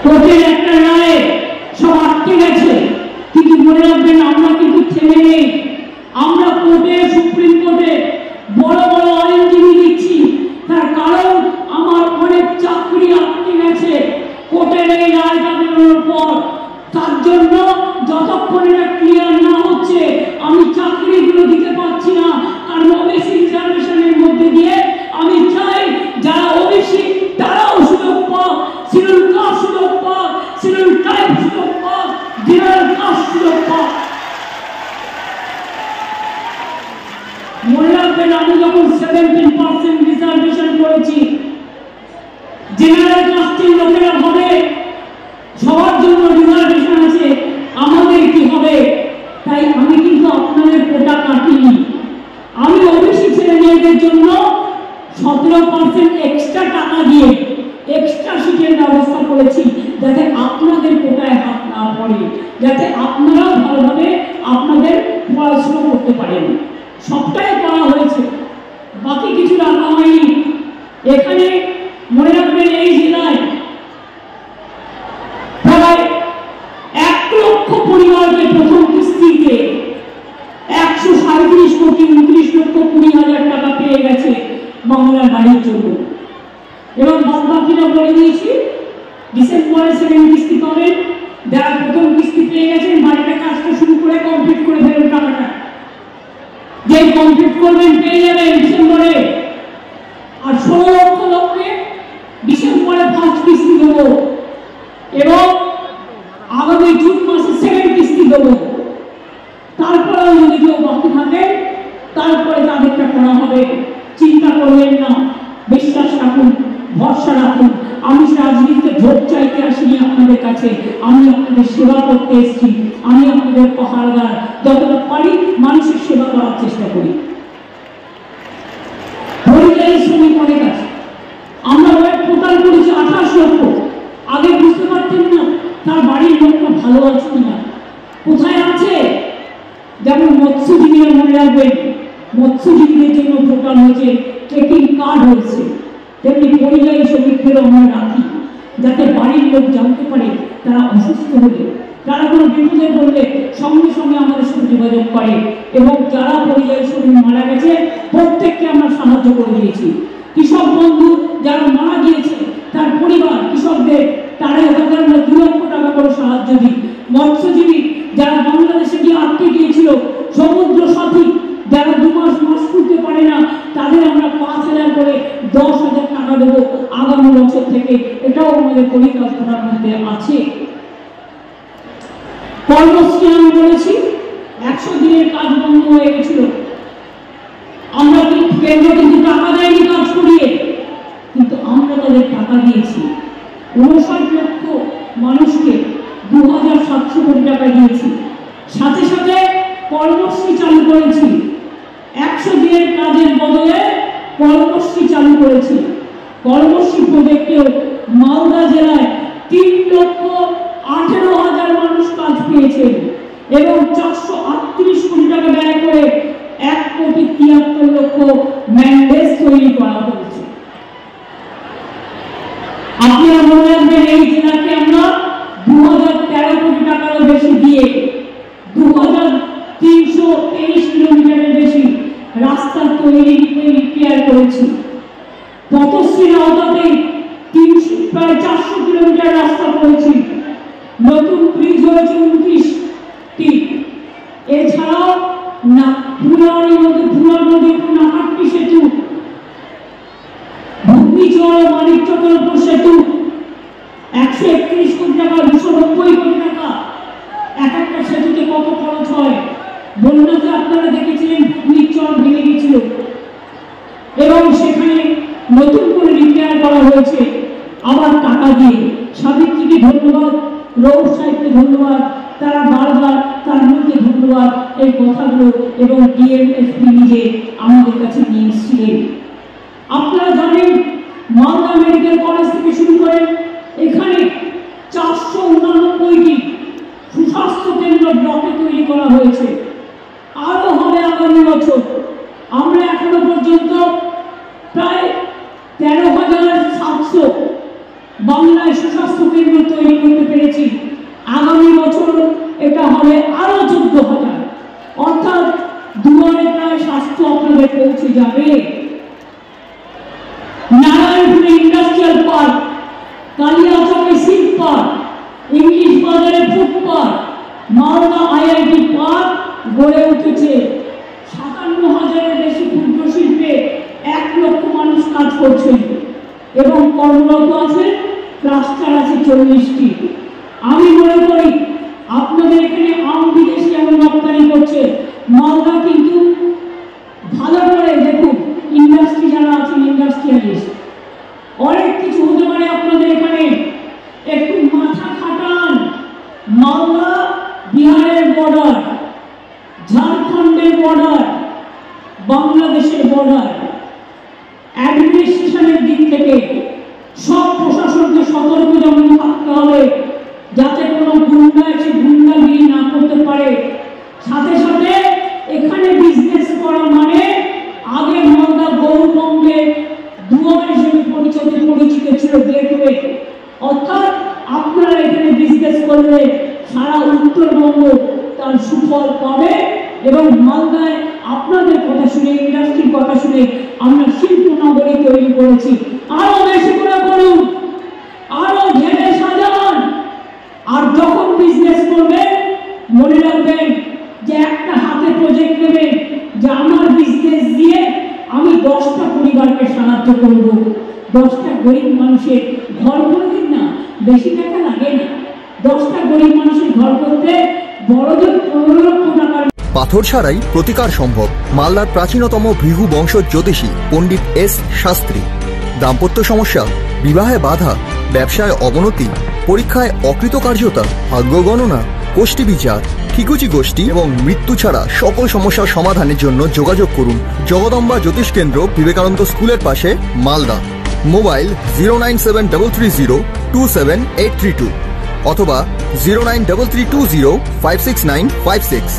কোর্টের একটা রায়ে সব আটকে গেছে, কিন্তু মনে রাখবেন আমরা কিন্তু থেমে নেই। আমরা কোর্টে, সুপ্রিম কোর্টে বড় বড় আইনজীবী দিচ্ছি, তার কারণ আমার অনেক চাকরি আটকে গেছে কোর্টের এই রায়টা বেরোনোর পর। তার জন্য যতক্ষণ এটা ক্লিয়ার না হচ্ছে আমি চাকরিগুলো দিতে পারছি না। কারণ ওবিসি রিজার্ভেশনের মধ্যে দিয়ে আমি চাই যারা ওবিসি তারাও সুযোগ পাক, শিডিউল কাস্ট সুযোগ পাক, শিডিউল ট্রাইব সুযোগ পাক, জেনারেল কাস্ট সুযোগ পাক। মনে রাখবেন আমি যখন 17% রিজার্ভেশন করেছি, জেনারেল কাস্টের লোকেরা হবে সবার জন্য রিজার্ভেশন আছে, আমাদের কি হবে? তাই আমি কিন্তু আপনাদের কোটা কাটিনি। আমি ওবিসি ছেলে মেয়েদের জন্য 17% এক্সট্রা টাকা দিয়ে এক্সট্রা সিটের ব্যবস্থা করেছি, যাতে আপনাদের কোটায় হাত না পড়ে, যাতে আপনারাও ভালোভাবে আপনাদের পড়াশোনা করতে পারেন। সবটাই করা হয়েছে, বাকি কিছু রাখা হয়নি। এখানে মনে রাখবেন এই জেলায় প্রায় 1 লক্ষ পরিবারকে প্রথম কিস্তিতে 137 কোটি 29,20,000 টাকা পেয়ে গেছে বাংলার বাড়ির জন্য। এবং বাকিরা বলে দিয়েছি ডিসেম্বরে সেকেন্ড কিস্তি পাবেন। যারা প্রথম কিস্তি পেয়ে গেছেন বাড়িটা কাজটা শুরু করে কমপ্লিট করে ফেলুন, টাকাটা যে কমপ্লিট করবেন পেয়ে যাবেন ডিসেম্বরে। আর 16 লক্ষ লোককে ডিসেম্বরে ফার্স্ট কিস্তি দেবো এবং আগামী জুন মাসে সেকেন্ড কিস্তি দেবো। তারপরেও যদি কেউ বাকি থাকে তারপরে তাদেরটা করা হবে। চিন্তা করবেন না, বিশ্বাস রাখুন, ভরসা রাখুন। আমি রাজনীতিতে ভোট চাইতে আসিনি আপনাদের কাছে, আমি আপনাদের সেবা করতে এসেছি। আমি আপনাদের পাহাড়দার, যতটা পারি মানুষের সেবা করার চেষ্টা করি। পরিযায়ী শ্রমিক অনেক আছে, আমরা ওয়েব পোর্টাল করেছি 28 লক্ষ। আগে বুঝতে পারতেন না তার বাড়ির লোকটা ভালো আছে কিনা, কোথায় আছে। যেমন মৎস্যজীবীরা মনে রাখবেন, মৎস্যজীবীদের জন্য পোর্টাল হয়েছে, ট্রেকিং কার্ড হয়েছে, তেমনি পরিযায়ী শ্রমিকদেরও আমরা রাখি, যাতে বাড়ির লোক জানতে পারে তারা অসুস্থ হলে, তারা কোনো বিপদে পড়লে সঙ্গে সঙ্গে আমাদের সাথে যোগাযোগ করে। এবং যারা পরিযায়ী শ্রমিক মারা গেছে প্রত্যেককে আমরা সাহায্য করে দিয়েছি। কৃষক বন্ধু যারা মারা গিয়েছে তার পরিবার, কৃষকদের তারা 2 লক্ষ টাকা করে সাহায্য দিই। মৎস্যজীবী যারা বাংলাদেশে গিয়ে আটকে গিয়েছিল, সমুদ্র সাথী যারা 2 মাস তুলতে পারে না, তাদের আমরা 5,000 করে 10,000 টাকা দেবো আগামী বছর থেকে। এটাও আমাদের পরিকল্পনার মধ্যে আছে। কর্মশ্রী আমি বলেছি 100 দিনের কাজ বন্ধ হয়ে গেছিল, আমরা কেন্দ্র কিন্তু টাকা দেয়নি কাজ করিয়ে, কিন্তু আমরা তাদের টাকা দিয়েছি। 59 লক্ষ মানুষকে 2,700 কোটি টাকা দিয়েছি। সাথে সাথে কর্মশ্রী চালু করেছি, 100 দিনের কাজের বদলে কর্মশ্রী চালু করেছি। কর্মশ্রী প্রজেক্টে মালদা জেলায় 3,18,000 মানুষ কাজ পেয়েছেন এবং 438 কোটি টাকা ব্যয় করে 1,73,00,000 ম্যান্ডেজ তৈরি করা হয়েছে। আপনারা মনে রাখবেন এই জেলাকে আমরা 2013 কোটি টাকারও বেশি দিয়ে 2,323 কিলোমিটারের বেশি রাস্তা তৈরি রিপেয়ার করেছি। পথশ্রীর আওতাতে প্রায় 400 কিলোমিটার রাস্তা করেছি। নতুন ব্রিজ হয়েছে 29টি। এছাড়াও ভুলার নদীর নাকাট্টি সেতু, ঘূর্ণিঝড় মানিকচকের উপর সেতু 131 কোটি টাকা, 290 কোটি টাকা। একটা সেতুতে কত খরচ হয়? বন্যাতে আপনারা দেখেছিলেন ঘূর্ণিঝড় ভেঙে গেছিল এবং সেখানে নতুন করে রিপেয়ার করা হয়েছে আবার টাকা দিয়ে। সাবিত্রীকে ধন্যবাদ, রৌফ সাহেবকে ধন্যবাদ, তারা বারবার তার মধ্যে ধন্যবাদ এই কথাগুলো এবং ডিএমএসপি নিজে আমাদের কাছে নিয়ে এসেছিলেন। আপনারা জানেন মালদা মেডিকেল কলেজ থেকে শুরু করে এখানে 489টি সুস্বাস্থ্য কেন্দ্র ব্লকে তৈরি করা হয়েছে, আরো হবে আগামী বছর। আমরা এখনো পর্যন্ত প্রায় 13,700 বাংলায় সুস্বাস্থ্য কেন্দ্র তৈরি ইংলিশ বাজারে ফুটপাত, মালদা আইআইটি পার্ক গড়ে উঠেছে। ৫৭,০০০-এর বেশি ক্ষুদ্র শিল্পে ১ লক্ষ মানুষ কাজ করছেন এবং কর্মরত আছে, ক্লাস্টার আছে ৪০টি। আমি মনে করি আপনাদের এখানে আম বিদেশি যেমন রপ্তানি করছে, মালদা কিন্তু ভালো করে দেখুন, ইন্ডাস্ট্রি যারা আছেন, ইন্ডাস্ট্রিয়ালিস্ট, অনেক কিছু হতে পারে আপনাদের এখানে। একটু মাথা খাটান। মালদা বিহারের বর্ডার, ঝাড়খণ্ডের বর্ডার, বাংলাদেশের বর্ডার। অ্যাডমিনিস্ট্রেশনের দিক থেকে সব প্রশাসনকে সতর্ক যেমন থাকতে হবে, যাতে কোনো গুন্ডা এসে গুন্ডাগিরি না করতে পারে। সাথে সাথে এখানে বিজনেস করা মানে আগে মালদা গৌরবঙ্গে দুয়ার হিসেবে পরিচিত ছিল গেটওয়ে, অর্থাৎ আপনারা এখানে বিজনেস করলে সারা উত্তরবঙ্গ তার সুফল পাবে। এবং মালদায় আপনাদের কথা শুনে, ইন্ডাস্ট্রির কথা শুনে আমরা শিল্প নগরী তৈরি করেছি। আরো বেশি করে করুন, আরো ঢেলে সাজান। আর যখন বিজনেস করবেন মনে রাখবেন যে একটা হাতে প্রজেক্ট নেবেন যে আমার বিজনেস দিয়ে আমি 10টা পরিবারকে সাহায্য করব, 10টা গরিব মানুষের ঘর করে দিন না, বেশি টাকা লাগে না। 10টা গরিব মানুষের ঘর করতে বড়দের 15 লক্ষ টাকা। পাথর ছাড়াই প্রতিকার সম্ভব। মালদার প্রাচীনতম ভৃগু বংশ জ্যোতিষী পণ্ডিত এস শাস্ত্রী। দাম্পত্য সমস্যা, বিবাহে বাধা, ব্যবসায় অবনতি, পরীক্ষায় অকৃতকার্যতা, ভাগ্য গণনা, কোষ্ঠী বিচার, ঠিকুচি গোষ্ঠী এবং মৃত্যু ছাড়া সকল সমস্যার সমাধানের জন্য যোগাযোগ করুন জগদম্বা জ্যোতিষ কেন্দ্র, বিবেকানন্দ স্কুলের পাশে, মালদা। মোবাইল 09733027832 অথবা 09332056956।